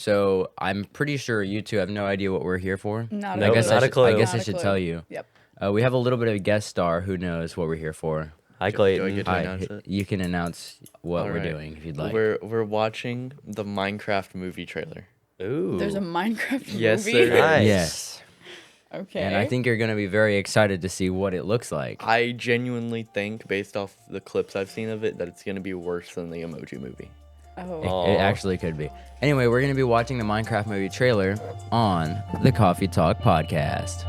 So I'm pretty sure you two have no idea what we're here for. Not No, a not a clue. I guess Not I a should clue. tell you. Yep. We have a little bit of a guest star who knows what we're here for. Hi, Do I Clayton. get to Hi, announce it? you can announce what All we're right. doing if you'd like. We're watching the Minecraft movie trailer. Ooh. There's a Minecraft Yes, movie. there is. Nice. Yes. Okay. And I think you're going to be very excited to see what it looks like. I genuinely think, based off the clips I've seen of it, that it's gonna be worse than the Emoji Movie. Oh. It actually could be. Anyway, we're going to be watching the Minecraft movie trailer on the Coffee Talk podcast.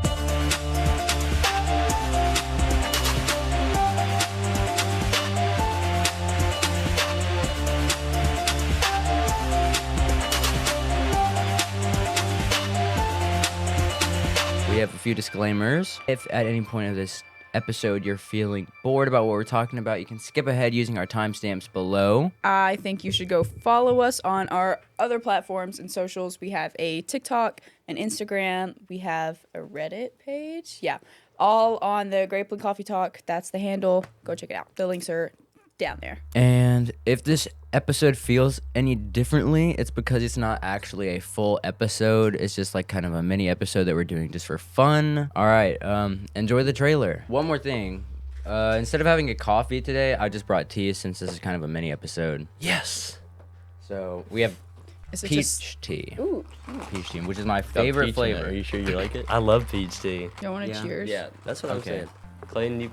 We have a few disclaimers. If at any point of this episode you're feeling bored about what we're talking about, you can skip ahead using our timestamps below. I think you should go follow us on our other platforms and socials. We have a TikTok, an Instagram. We have a Reddit page. Yeah. All on the Grapeland Coffee Talk. That's the handle. Go check it out. The links are down there. And if this episode feels any differently, it's because it's not actually a full episode. It's just like kind of a mini episode that we're doing just for fun. All right, enjoy the trailer. One more thing. Instead of having a coffee today, I just brought tea since this is kind of a mini episode. Yes. So we have Is it peach just... tea. Ooh. Peach tea, which is my Got favorite peach in it. flavor. Are you sure you like it? I love peach tea. You want to Yeah. cheers? Yeah, that's what I'm Okay. saying. Clayton, you...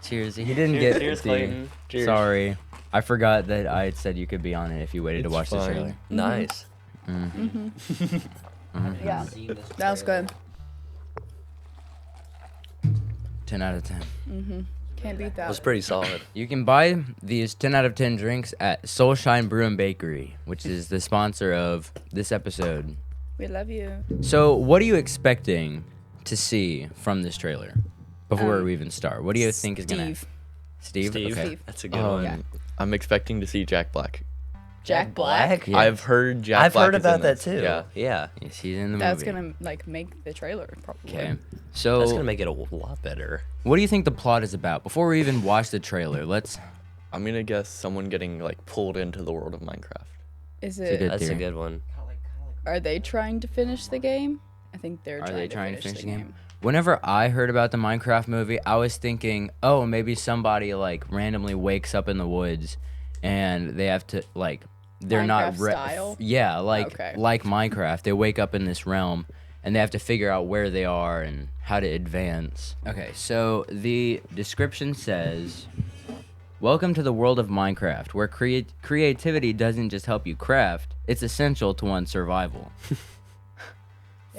Cheers. He didn't get Cheers, tea. Clayton. Cheers. Sorry. I forgot that I had said you could be on it if you waited to It's watch the fine. trailer. Nice. Yeah. That was good. 10 out of 10. Can't beat It that. was pretty solid. You can buy these 10 out of 10 drinks at SOULSHINE Brew and Bakery, which is the sponsor of this episode. We love you. So, what are you expecting to see from this trailer before we even start? What do you think is going to... Steve. Steve? Okay. Steve. That's a good one. Yeah. I'm expecting to see Jack Black. Jack Black. Yeah. I've heard Jack I've Black heard is about in that this. too. Yeah. Yeah. Yes, he's in the That's movie. gonna like make the trailer probably. Okay. That's So, gonna make it a lot better. what do you think the plot is about? Before we even watch the trailer, let's... I'm gonna guess someone getting like pulled into the world of Minecraft. Is a it? good That's a theory. good one. Are they trying to finish the game? I think they're. Are they trying to finish the game? game? Whenever I heard about the Minecraft movie, I was thinking, oh, maybe somebody like randomly wakes up in the woods and they have to like they're not Minecraft style? yeah, like Okay. like Minecraft. They wake up in this realm and they have to figure out where they are and how to advance. Okay, so the description says, "Welcome to the world of Minecraft, where creativity doesn't just help you craft, it's essential to one's survival."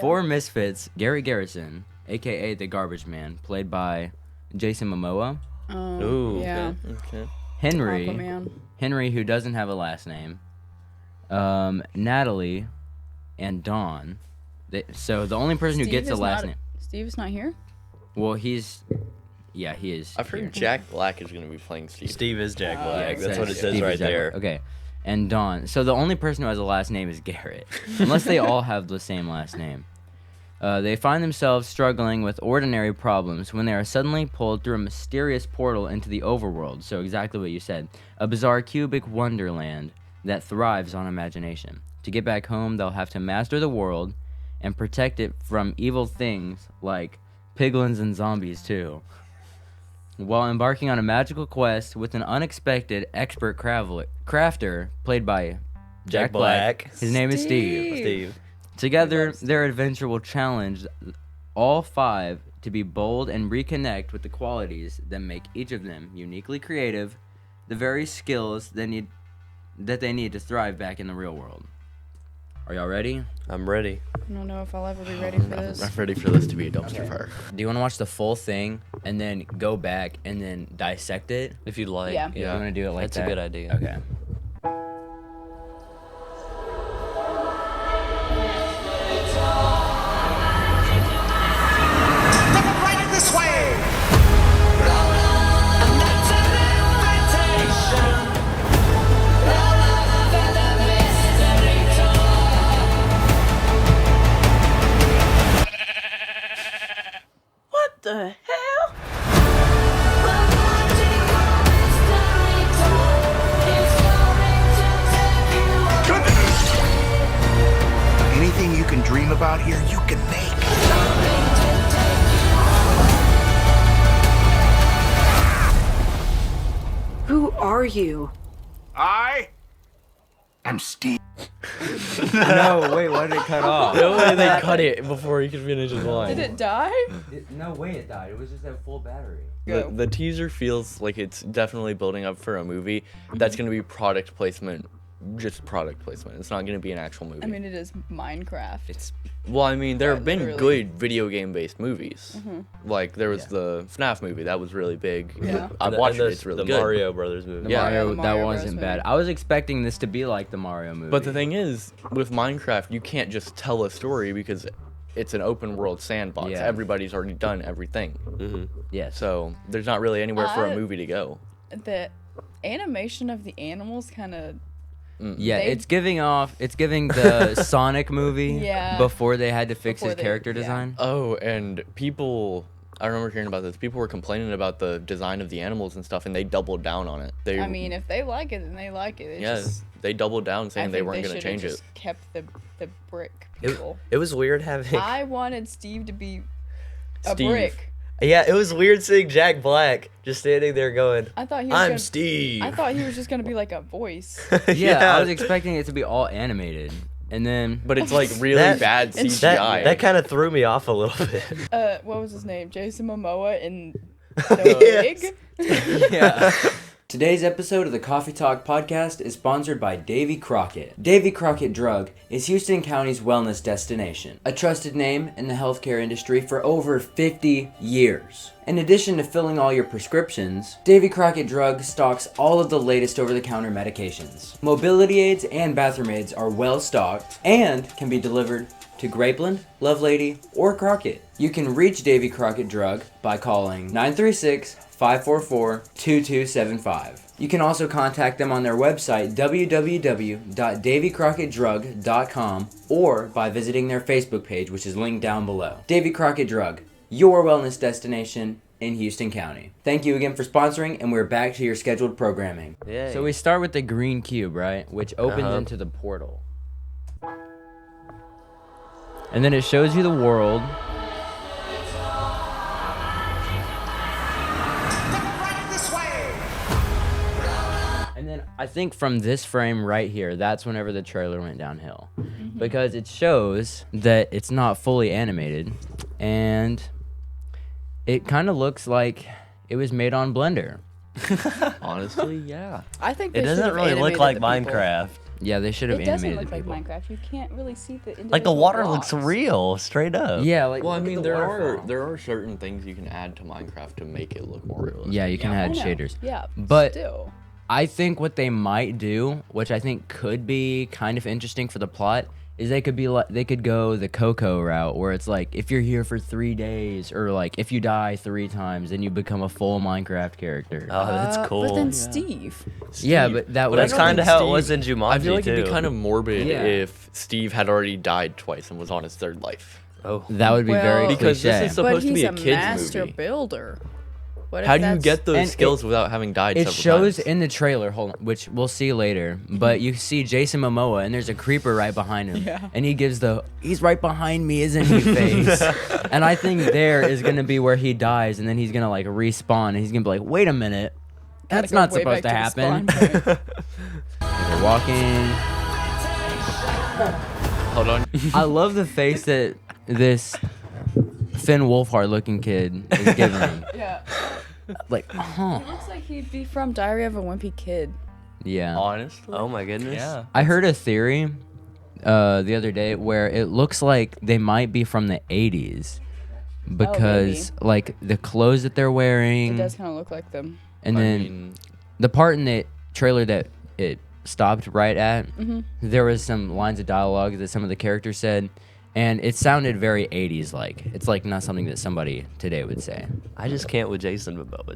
Four misfits, Gary Garrison, aka the Garbage Man, played by Jason Momoa, Ooh, Yeah. Okay. Aquaman. Henry, who doesn't have a last name, Natalie, and Dawn. So the only person who Steve gets a is last not- name. Steve's not here. Well, he is. I've heard here. Jack Black is gonna be playing Steve. Steve is Jack Black. Yeah, That's what it says Steve right is Jack there. Black. Okay. And Dawn. So the only person who has a last name is Garrett, unless they all have the same last name. They find themselves struggling with ordinary problems when they are suddenly pulled through a mysterious portal into the overworld. So exactly what you said. A bizarre cubic wonderland that thrives on imagination. To get back home, they'll have to master the world and protect it from evil things like piglins and zombies too. While embarking on a magical quest with an unexpected expert crafter played by Jack Black. His name is Steve. Steve. Together, their adventure will challenge all five to be bold and reconnect with the qualities that make each of them uniquely creative, the very skills that they need to thrive back in the real world. Are y'all ready? I'm ready. I don't know if I'll ever be ready for this. I'm ready for this to be a dumpster fire. Do you want to watch the full thing and then go back and then dissect it? If you'd like. Yeah. You want to do it like That's that? a good idea. Okay. Step right this way! What the hell? Anything you can dream about here, you can make. Who are you? I am Steve. No, wait, why did it cut off? No way they cut it before he could finish his line. Did it die? No way it died. It was just at full battery. The teaser feels like it's definitely building up for a movie that's going to be product placement, just product placement. It's not going to be an actual movie. I mean, it is Minecraft. Well, I mean, there have been literally. good video game based movies. Like there was the FNAF movie that was really big. Yeah. I watched it. It's really the good. Mario Brothers movie. Yeah. Mario, the that Mario wasn't Bros. bad. movie. I was expecting this to be like the Mario movie. But the thing is, with Minecraft, you can't just tell a story because it's an open world sandbox. Yeah. Everybody's already done everything. yes. So there's not really anywhere for a I- movie to go. The animation of the animals kind of. Yeah, They- it's giving the Sonic movie Yeah. before they had to fix Before his they- character yeah. design. Oh, and I remember hearing about this. People were complaining about the design of the animals and stuff, and they doubled down on it. I mean, if they like it, then they like it. It's yeah, just, they doubled down I saying they think weren't going to should've change it. just kept the brick It, people. it was weird having. I wanted Steve to be a Steve. brick. Yeah, it was weird seeing Jack Black just standing there going, I thought he was I'm gonna, Steve. I thought he was just gonna be like a voice. Yeah, I was expecting it to be all animated, and then But it's like really That- bad CGI. that kind of threw me off a little bit. What was his name? Jason Momoa in the Yes. wig. yeah. Today's episode of the Coffee Talk podcast is sponsored by Davy Crockett. Davy Crockett Drug is Houston County's wellness destination, a trusted name in the healthcare industry for over 50 years. In addition to filling all your prescriptions, Davy Crockett Drug stocks all of the latest over-the-counter medications. Mobility aids and bathroom aids are well stocked and can be delivered to Grapeland, Lovelady, or Crockett. You can reach Davy Crockett Drug by calling 936-544-2275. You can also contact them on their website, www.davycrockettdrug.com, or by visiting their Facebook page, which is linked down below. Davy Crockett Drug, your wellness destination in Houston County. Thank you again for sponsoring, and we're back to your scheduled programming. Yay. So we start with the green cube, right? Which opens Uh-huh. into the portal. And then it shows you the world. Right this way. And then I think from this frame right here, that's whenever the trailer went downhill. Because it shows that it's not fully animated. And it kind of looks like it was made on Blender. Honestly, yeah. I think It they doesn't should've really look animated like the people. Minecraft. Yeah, they should have It doesn't animated look the like people. Minecraft. You can't really see the individual Like the water blocks. looks real, straight up. Yeah, like Well, I look at mean, the there waterfall. are certain things you can add to Minecraft to make it look more realistic. Yeah, you can I add know. shaders. Yeah, But still. I think what they might do, which I think could be kind of interesting for the plot, is they could go the Coco route, where it's like if you're here for 3 days, or like if you die 3 times, then you become a full Minecraft character. Oh, that's cool. But then Steve. Yeah, but that would That's kind of how it was in Steve- Jumanji, I feel like it'd be too. kind of morbid Yeah. if Steve had already died twice and was on his third life. Oh. that would be very Well- Because cliche. this is supposed But to he's be a a kids master movie. builder. What if How do you that's- get those And skills without having died It several shows times? in the trailer, hold on, which we'll see later, but you see Jason Momoa and there's a creeper right behind him. Yeah. And he gives he's right behind me, isn't he, face. And I think there is going to be where he dies, and then he's going to like respawn, and he's going to be like, wait a minute, Gotta that's go not way supposed to back the happen. spawn point. They're walking. Hold on. I love the face that this Finn Wolfhard looking kid is giving me. Yeah. Like, huh. He looks like he'd be from Diary of a Wimpy Kid. Yeah. Honestly. Oh my goodness. Yeah. I heard a theory the other day where it looks like they might be from the 80s because like the clothes that they're It wearing, does kind of look like them. and I then mean, the part in the trailer that it stopped right at, there was some lines of dialogue that some of the characters said, and it sounded very 80s like. It's like not something that somebody today would say. I just can't with Jason Momoa.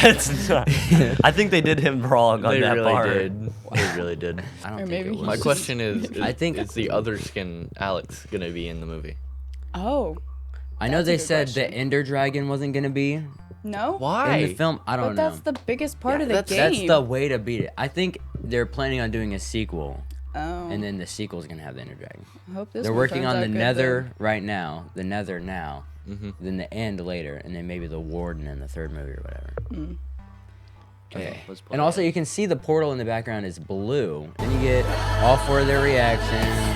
That's not. I think they did him wrong on they that really part. did. They really did. I don't Or think maybe it he was. My just- question is, I think- is the other skin Alex gonna be in the movie? Oh. I know That's a they good said question. the Ender Dragon wasn't gonna be No? Why? in the film. I don't But know. that's the biggest part of the That's game. the way to beat it. I think they're planning on doing a sequel Oh. And then the sequel's gonna have the Ender Dragon. I hope this They're one working turns on out the good, Nether right now. The Nether now. Mm-hmm. Then the End later, and then maybe the Warden in the third movie or whatever. Okay. let's play And also, it. you can see the portal in the background is blue. Then you get all 4 of their reactions.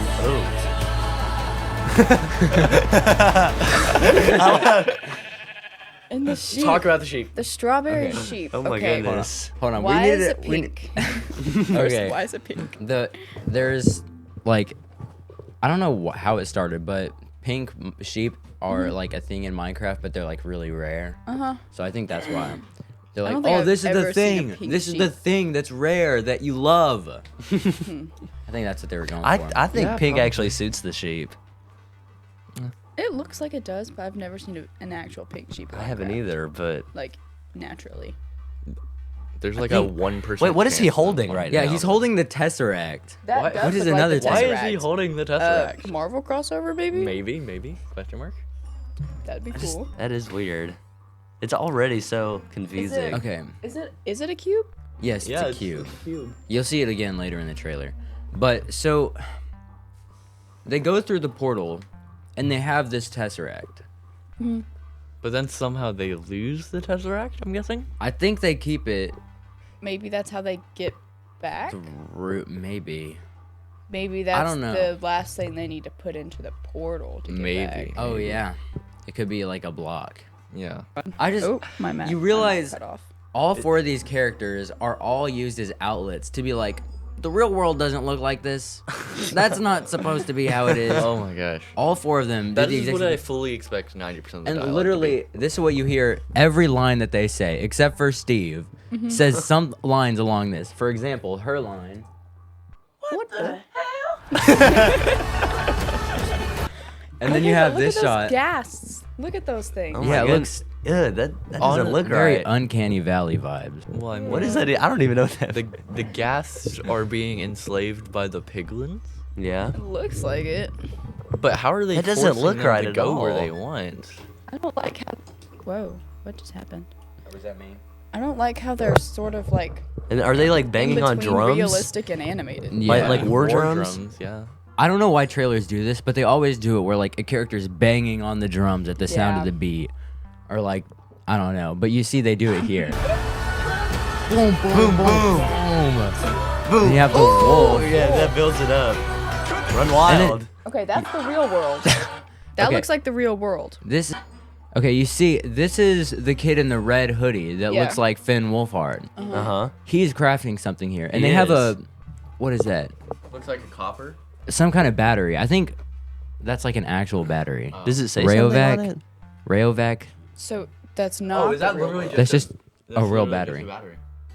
And the sheep. Talk about the sheep. the strawberry Okay. sheep. Oh my okay. goodness. Hold on. Why we need is to, it pink? Okay. Why is it pink? There's like, I don't know how it started, but pink sheep are like a thing in Minecraft, but they're like really rare. So I think that's why. They're I like, don't think oh, I've this is ever the seen a thing. pink This is the sheep." thing that's rare that you love. I think that's what they were going for. I think Yeah, pink probably. actually suits the sheep. It looks like it does, but I've never seen an actual pink sheep. in I haven't Minecraft. either, but Like naturally. There's like think- a 1%. wait, what is he chance holding of- right now? Yeah, he's holding the Tesseract. That What? does What is look another like the Why is he Tesseract. holding the Tesseract? Marvel crossover, baby? Maybe? Question mark. That'd be cool. That is weird. It's already so confusing. Okay. Is it a cube? Yes, Yeah, it's a cube. You'll see it again later in the trailer. But so they go through the portal and they have this Tesseract. But then somehow they lose the Tesseract, I'm guessing? I think they keep it Maybe that's how they get back. through maybe. Maybe that's don't know. the last thing they need to put into the portal to get Maybe. back. Oh yeah. It could be like a block. Yeah. I just Oh, my map. You my map realize cut off. all 4 of these characters are all used as outlets to be like, the real world doesn't look like this. That's not supposed to be how it is. Oh my gosh. All 4 of them That did the is exact what same I fully expect 90% of the And dialogue to literally, this is what you hear every line that they say, except for Steve, says some lines along this. For example, her line. What the And then you have this look at shot. those gasts. Look at those things. Oh Yeah, my it goodness. looks Ugh, that doesn't look very right. uncanny valley vibes. be. Well, I mean, What is that? I don't even know what that. The ghasts are being enslaved by the piglins? Yeah. It looks like it. But how are they That doesn't forcing look them right to at go where all. they want? I don't like how. Whoa, what just happened? What does that mean? I don't like how they're sort of like And are they like in banging on between drums? realistic and animated. Yeah. Like war drums? Yeah. I don't know why trailers do this, but they always do it where like a character's banging on the drums at the sound of Yeah. the beat. Or like, I don't know, but you see they do it here. Boom, boom, boom, boom. And you have the Oh wolf. yeah, that builds it up. Run And wild. then- Okay, that's the real world. That Okay. looks like the real world. This, okay, you see, this is the kid in the red hoodie that Yeah. looks like Finn Wolfhard. Uh-huh. He's crafting something here, and He they have is. a, what is that? Looks like a copper. Some kind of battery. I think that's like an actual battery. Does it say something on Rayovac. it? Rayovac. So that's not. the real world. That's just a real battery.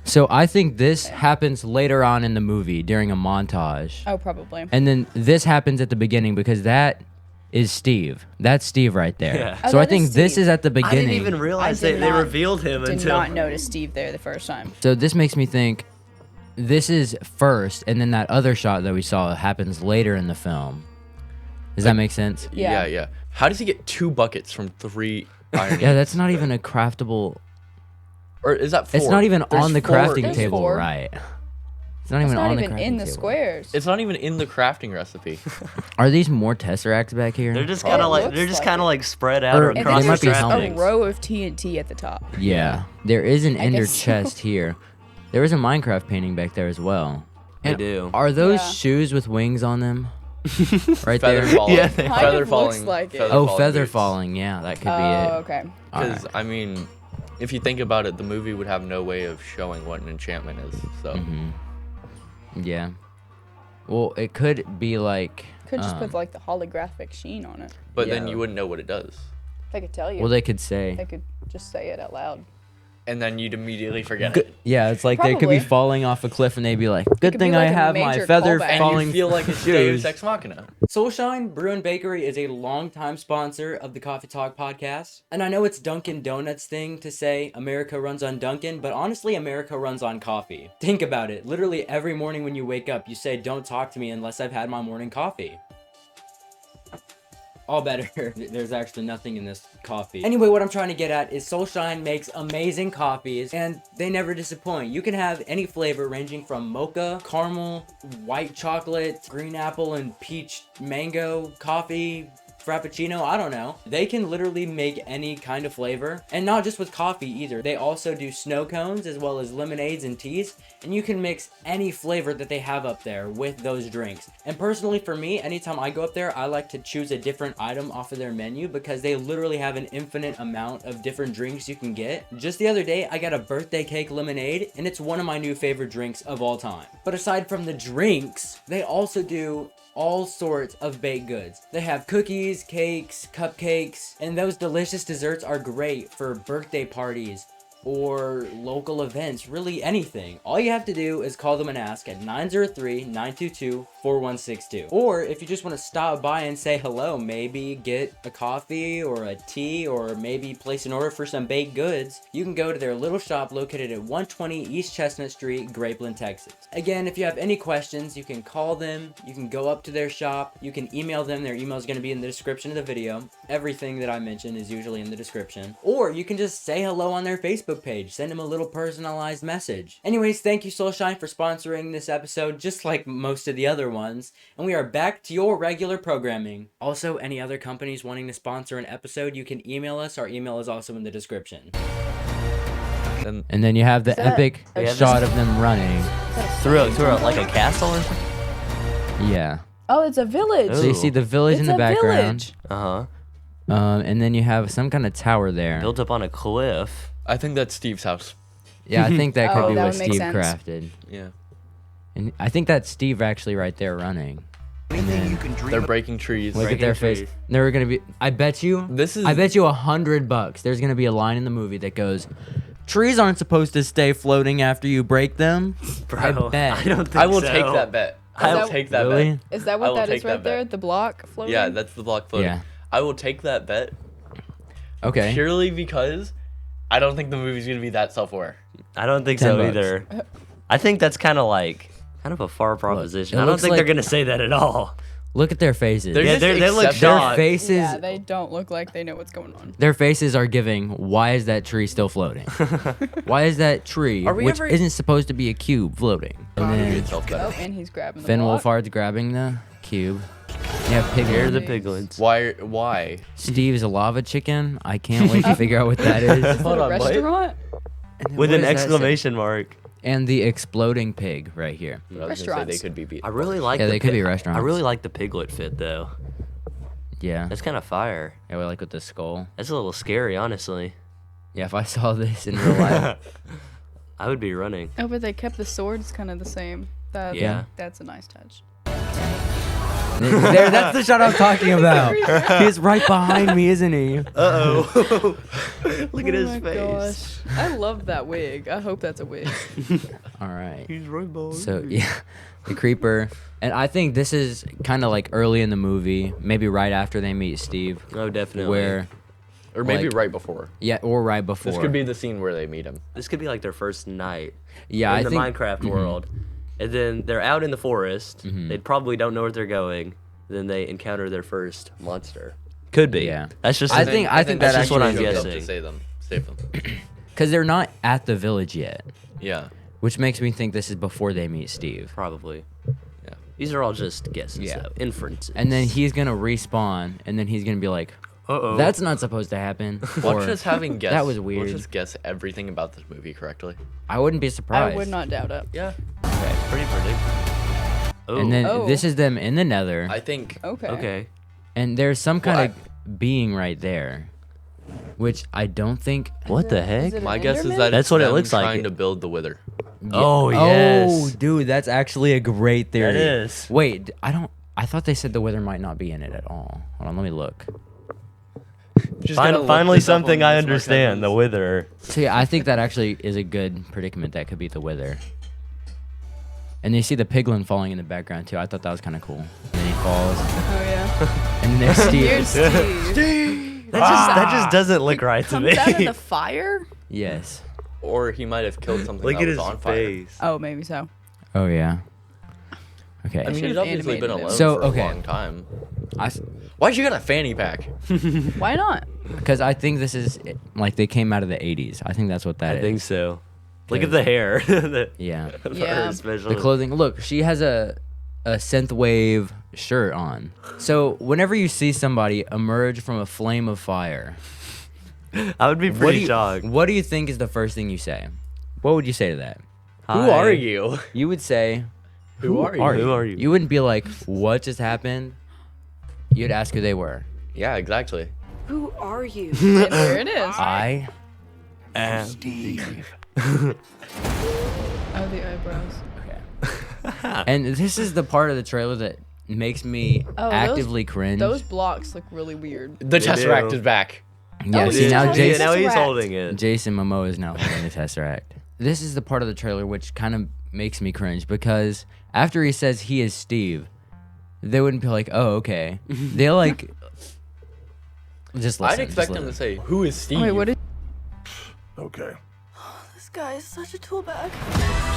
So I think this happens later on in the movie during a montage. Oh, probably. And then this happens at the beginning because that is Steve. That's Steve right there. Yeah. Oh, So I that think is this Steve. is at the I beginning. didn't even realize did they not- revealed him Did until. not notice Steve there the first time. So this makes me think this is first, and then that other shot that we saw happens later in the film. Does that make sense? Yeah. Yeah. How does he get 2 buckets from 3 iron? Yeah, that's not even a craftable. Or is that 4? It's not even There's on the 4 crafting There's table, 4. right? It's not It's even not on the even crafting in the table. squares. It's not even in the crafting recipe. Are these more tesseracts back here? They're just Probably kind of like looks they're just like kind it. of like spread out Or and across then might there's the be just a helmets. row of TNT at the top. Yeah, there is an ender guess so. chest here. There is a Minecraft painting back there as well. They And do. Are those Yeah. shoes with wings on them? Right Feather there. falling. Yeah, they kind feather of falling. looks like it. Oh, feather boots. falling. Yeah, that could Oh, be it. okay. Because Alright. I mean, if you think about it, the movie would have no way of showing what an enchantment is. So Mm-hmm. Yeah. Well, it could be like. Could just put like the holographic sheen on it. but then Yeah. you wouldn't know what it does, They could tell you. Well, they could say. They could just say it out loud. and then you'd immediately forget Good. it. Yeah, it's like they could be Probably. falling off a cliff and they'd be like, "Good could thing be I like a have my major feather callback. And falling you feel like it's shoes." Deus Ex Machina. SOULSHINE Brew and Bakery is a longtime sponsor of the Coffee Talk podcast. And I know it's Dunkin' Donuts thing to say America runs on Dunkin', but honestly, America runs on coffee. Think about it. Literally every morning when you wake up, you say, "Don't talk to me unless I've had my morning coffee." all better. There's actually nothing in this coffee. Anyway, what I'm trying to get at is SOULSHINE makes amazing coffees, and they never disappoint. You can have any flavor ranging from mocha, caramel, white chocolate, green apple, and peach mango coffee, frappuccino, I don't know. They can literally make any kind of flavor, and not just with coffee either. They also do snow cones as well as lemonades and teas, and you can mix any flavor that they have up there with those drinks. And personally for me, anytime I go up there, I like to choose a different item off of their menu because they literally have an infinite amount of different drinks you can get. Just the other day, I got a birthday cake lemonade, and it's one of my new favorite drinks of all time. But aside from the drinks, they also do all sorts of baked goods. They have cookies, cakes, cupcakes, and those delicious desserts are great for birthday parties or local events, really anything. All you have to do is call them and ask at 903-922-4162. Or if you just want to stop by and say hello, maybe get a coffee or a tea, or maybe place an order for some baked goods, you can go to their little shop located at 120 East Chestnut Street, Grapeland, Texas. Again, if you have any questions, you can call them, you can go up to their shop, you can email them. Their email is going to be in the description of the video. Everything that I mentioned is usually in the description. Or you can just say hello on their Facebook page. Send them a little personalized message. Anyways, thank you SOULSHINE for sponsoring this episode, just like most of the other ones. And we are back to your regular programming. Also, any other companies wanting to sponsor an episode, you can email us. Our email is also in the description. And then you have the epic shot of them running. Through like a castle or something? Yeah. Oh, it's a village. So you see the village in the background. Uh-huh. And then you have some kind of tower there. Built up on a cliff. I think that's Steve's house. Yeah, I think that could Oh, be that what would make Steve sense. crafted. Yeah. And I think that's Steve actually right there running. Anything you can dream They're of. breaking trees. Look at Breaking their trees. face. They're gonna be. I bet you. This is- I bet you $100. There's gonna be a line in the movie that goes, "Trees aren't supposed to stay floating after you break them." Bro, I bet. I don't think I will so. take that bet. I will that- take that Really? bet. Is that I what will that take is right that there? bet. The block floating? Yeah, that's the block floating. Yeah. I will take that bet Okay. purely because I don't think the movie's gonna be that self-aware. I don't think 10 so bucks. either. I think that's kind of a far proposition. it I don't looks think they're like- gonna say that at all. Look at their faces. They're Yeah, just they look accepting- Their shocked. faces. Yeah, they don't look like they know what's going on. Their faces are giving. Why is that tree still floating? Why is that tree, Are we which ever- isn't supposed to be a cube, floating? And Give then yourself that. Oh, and he's grabbing the Finn block. Wolfhard's grabbing the cube. You have Here are Piglin. the piglins. Why? Steve's a lava chicken. I can't wait to figure out what that is. Is it Hold a on, what? restaurant? And then With what an does that say? exclamation mark. And the exploding pig right here. But I was gonna say Restaurants. they could be beat. I really like Yeah, the they could be I restaurants. really like the piglet fit though. Yeah. That's kind of fire. Yeah, we like with the skull. That's a little scary, honestly. Yeah, if I saw this in real life. I would be running. Oh, but they kept the swords kind of the same. Yeah. That's a nice touch. There, that's the shot I'm talking about. He's right behind me, isn't he? Uh-oh. Look at Oh his my face. gosh. I love that wig. I hope that's a wig. All right. He's right behind So me. yeah, the creeper, and I think this is kind of like early in the movie, maybe right after they meet Steve, Oh, definitely. where Or maybe like- right before. yeah, or right before. This could be the scene where they meet him. This could be like their first night yeah, in I the think Minecraft world. And then they're out in the forest. Mhm. They probably don't know where they're going. Then they encounter their first monster. Could be. Yeah. That's just I think that that's just what I'm actually is guessing. to save them. because they're not at the village yet, Yeah. which makes me think this is before they meet Steve. Probably. Yeah. These are all just guesses, Yeah. though. Inferences. And then he's gonna respawn, and then he's gonna be like, Uh-oh. "That's not supposed to happen." Watch Or, us having guessed. That was weird. Watch us guess everything about this movie correctly. I wouldn't be surprised. I would not doubt it. Yeah. Okay, pretty predictable. Oh, And then Oh. this is them in the Nether, I think. Okay. okay. and there's some kind Well, of being right there, which I don't think. What the Is heck? it an My guess is Enderman? that That's it's what it them looks like. trying to build the wither. Oh, Oh, yes. dude, that's actually a great theory. That is. Wait, I thought they said the wither might not be in it at all. Hold on, let me look. Just gotta look Finally, this up something on I Miss understand. The Marquez. Wither. So yeah, I think that actually is a good predicament. That could be the wither. And you see the piglin falling in the background too. I thought that was kind of cool. And then he falls, Oh yeah. and then there's Here's Steve. Steve. That just doesn't look right to Comes me. out of the fire. Yes. Or he might have killed something Look that at was his on fire. face. Oh, maybe so. Oh yeah. Okay. I mean, Should've he's obviously been animated alone him. So, for okay. a long time. Why'd you got a fanny pack? Why not? Because I think this is like they came out of the 80s. I think that's what that I is. think so. Look at the hair. Yeah. Yeah. The clothing. Look, she has a synthwave shirt on. So whenever you see somebody emerge from a flame of fire, I would be pretty shocked. what do you think is the first thing you say? What would you say to that? Who are you? You would say, Who are you? Who are you? You wouldn't be like, what just happened? You'd ask who they were. Yeah, exactly. Who are you? And there it is. I Steve. Oh, the eyebrows. Okay. And this is the part of the trailer that makes me Oh, actively cringe. Those blocks look really weird. The Tesseract do. is back. Yeah, Oh, see he's now holding Jason, now he's Tesseract. holding it. Jason Momoa is now holding the Tesseract. This is the part of the trailer which kind of makes me cringe because after he says he is Steve, they wouldn't be like, oh, okay. They like just listen. I'd expect him to say, "Who is Steve?" Wait, what is? Okay. This guy is such a tool bag.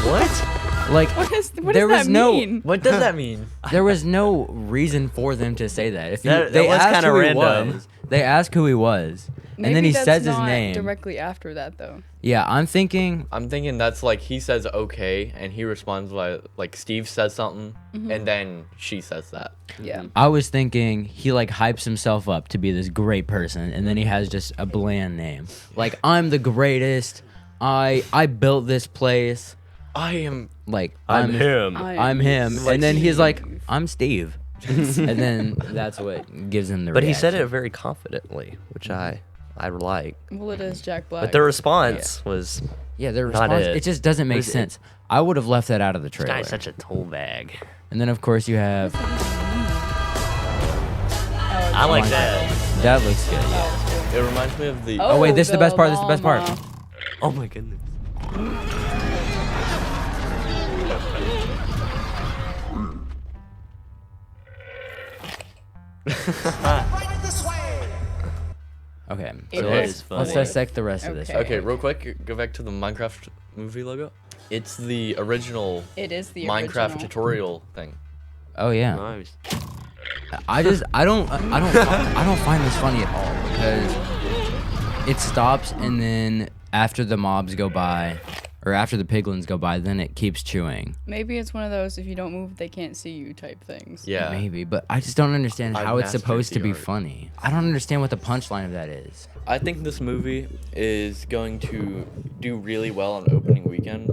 What? Like What does there that was no mean? What does that mean? there was no reason for them to say that. If you, That they was asked kinda who he random. was, they asked who he was, and then Maybe he that's says his not name. directly after that, though. Yeah, I'm thinking I'm thinking that's like he says okay, and he responds by like Steve says something, and then she says that. Yeah. I was thinking he like hypes himself up to be this great person, and then he has just a bland name. Like I'm the greatest. I built this place. I am. Like I'm him. I'm him. Like And then he's like, Steve. I'm Steve. And then that's what gives him the But he said reaction. it very confidently, which I like. Well, it is Jack Black. But the response was, Yeah, the Not response, it. it just doesn't make Was it- sense. I would have left that out of the "This trailer. guy's such a tool bag." And then of course you have I like that. that looks good. Yeah. It reminds me of the. Oh, wait, this is the best part, this is the best part. llama. Oh my goodness. Right this way. Okay. It So Okay. was let's funny. dissect the rest of this. Okay. Okay, real quick, go back to the Minecraft movie logo. It's the original It is the Minecraft original. tutorial thing. Oh yeah. Nice. I don't find this funny at all because it stops and then after the mobs go by or after the piglins go by, then it keeps chewing. Maybe it's one of those if you don't move, they can't see you type things. Yeah. Maybe, but I just don't understand I how it's mastered supposed to the be art. funny. I don't understand what the punchline of that is. I think this movie is going to do really well on opening weekend,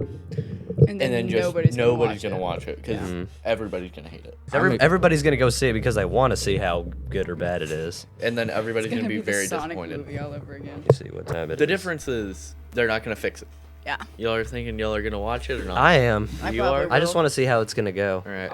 And and then just nobody's gonna watch it because Yeah. everybody's gonna hate it, Everybody's gonna go see it because they want to see how good or bad it is. and then everybody's It's gonna be the very Sonic disappointed. movie all over again. You see what time it The is. difference is they're not gonna fix it. Yeah. Y'all are thinking y'all are gonna watch it or not? I am. I You probably are? I just will. want to see how it's gonna go. All right.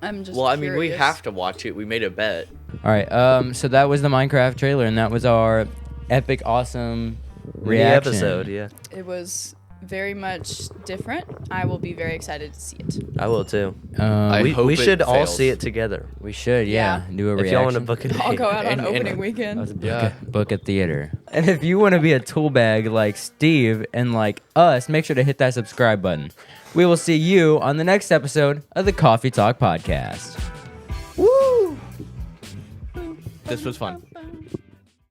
I'm just. Well, I mean, we curious. have to watch it. We made a bet. All right. So that was the Minecraft trailer, and that was our epic, awesome Mini reaction episode, yeah. It was very much different. I will be very excited to see it. I will too. I we hope we it should all fails. see it together. We should, yeah, do a If reaction. y'all want to book it, I'll go out on And- opening weekend. Yeah. Book a theater. And if you want to be a tool bag like Steve and like us, make sure to hit that subscribe button. We will see you on the next episode of the Coffee Talk Podcast. This was fun.